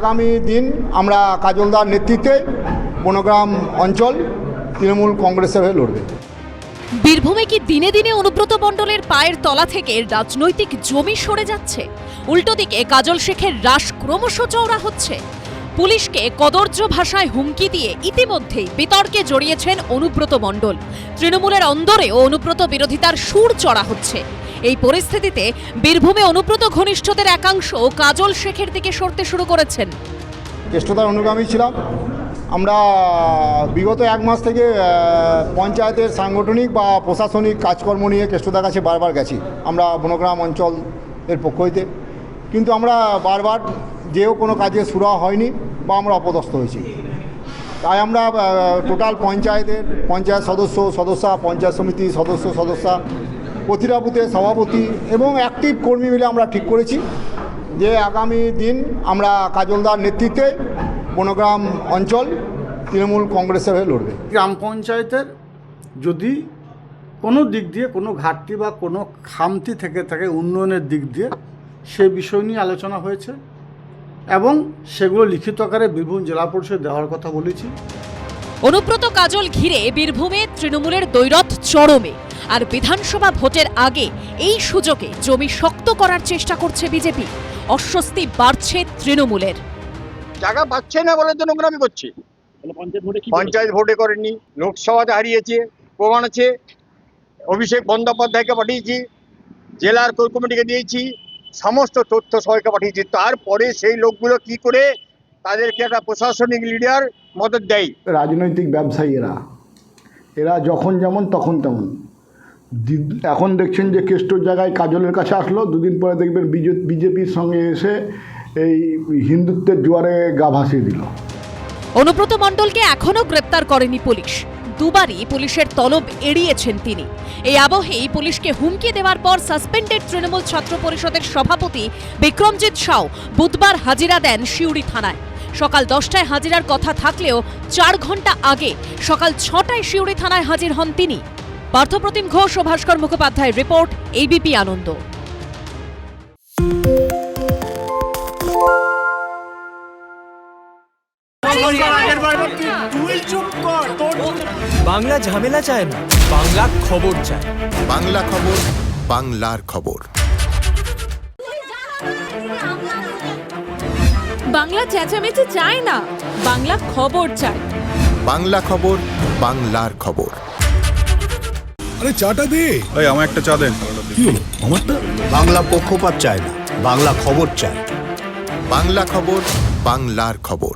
আগামী দিন আমরা কাজলদার নেতৃত্বে বনগ্রাম অঞ্চল তৃণমূল কংগ্রেসের হয়ে লড়বে। বীরভূমে কি দিনে দিনে অনুব্রত মণ্ডলের পায়ের তলা থেকে রাজনৈতিক জমি সরে যাচ্ছে? উল্টো দিকে কাজল শেখের রাশ ক্রমশ চওড়া হচ্ছে। পুলিশকে কদর্য ভাষায় হুমকি দিয়ে ইতিমধ্যেই বিতর্কে জড়িয়েছেন অনুব্রত মণ্ডল। তৃণমূলের অন্দরেও অনুব্রত বিরোধিতার সুর চড়া হচ্ছে। এই পরিস্থিতিতে বীরভূমে অনুব্রত ঘনিষ্ঠদের একাংশ কাজল শেখের দিকে সরতে শুরু করেছেন। কেষ্টতার অনুগামী ছিলাম আমরা। বিগত এক মাস থেকে পঞ্চায়েতের সাংগঠনিক বা প্রশাসনিক কাজকর্ম নিয়ে কেষ্টতার কাছে বারবার গেছি আমরা বনগ্রাম অঞ্চলের পক্ষ হইতে, কিন্তু আমরা বারবার যেও কোনো কাজে সুরা হয়নি বা আমরা অপদস্থ হয়েছি। তাই আমরা টোটাল পঞ্চায়েত সদস্যা, পঞ্চায়েত সমিতি সদস্যা, প্রতিটা বুথের সভাপতি এবং অ্যাক্টিভ কর্মী মিলে আমরা ঠিক করেছি যে আগামী দিন আমরা কাজলদার নেতৃত্বে বনগ্রাম অঞ্চল তৃণমূল কংগ্রেসের হয়ে লড়বে। গ্রাম পঞ্চায়েতের যদি কোনো দিক দিয়ে কোনো ঘাটতি বা কোনো খামতি থেকে থাকে উন্নয়নের দিক দিয়ে, সে বিষয় নিয়ে আলোচনা হয়েছে এবং সেগুলো লিখিত আকারে বীরভূম জেলা পরিষদ দেওয়ার কথা বলেছি। অনুব্রত কাজল ঘিরে বীরভূমে তৃণমূলের দ্বৈরথ চরমে। আর বিধানসভা ভোটের আগে এই সুযোগে জমি শক্ত করার চেষ্টা করছে বিজেপি। অস্বস্তি বাড়ছে তৃণমূলের। জায়গা পাচ্ছে না বলে তো নোংরামি করছে। পঞ্চায়েত ভোটে করেনি, লোকসভাতে হারিয়েছে, প্রমাণ আছে। অভিষেক বন্দ্যোপাধ্যায়কে পাঠিয়েছি, জেলার কোর কমিটিকে দিয়েছি, সমস্ত তথ্য সবাইকে পাঠিয়েছি। তারপরে সেই লোকগুলো কি করে তাদেরকে একটা প্রশাসনিক লিডার মদত দেয়। রাজনৈতিক ব্যবসায়ীরা এরা যখন যেমন তখন তেমন। এখন দেখছেন যে কেষ্টর জায়গায় কাজলের কাছে আসলো, দুদিন পরে দেখবেন বিজেপির সঙ্গে এসে এই হিন্দুত্বের জোয়ারে গা ভাসিয়ে দিল। অনুব্রত মণ্ডলকে এখনো গ্রেপ্তার করেনি পুলিশ। দুবারই পুলিশের তলব এড়িয়েছেন তিনি। এই আবহেই পুলিশকে হুমকি দেওয়ার পর সাসপেন্ডেড তৃণমূল ছাত্র পরিষদের সভাপতি বিক্রমজিৎ সাউ বুধবার হাজিরা দেন সিউড়ি থানায়। সকাল 10টায় হাজিরার কথা থাকলেও 4 ঘন্টা আগে সকাল 6টায় সিউড়ি থানায় হাজির হন তিনি। পার্থপ্রতিম ঘোষ ও ভাস্কর মুখোপাধ্যায়ের রিপোর্ট, এবিপি আনন্দ। বাংলা ঝামেলা চায় না, বাংলা খবর চায়। বাংলা খবর, বাংলার খবর। বাংলা চেঁচামেচি চায় না, বাংলা খবর চায়। বাংলা খবর, বাংলার খবর। আরে চাটা দে। এই আমার একটা চা দেন। কি হলো আমারটা? বাংলা পক্ষপাত চায় না, বাংলা খবর চায়। বাংলা খবর, বাংলার খবর।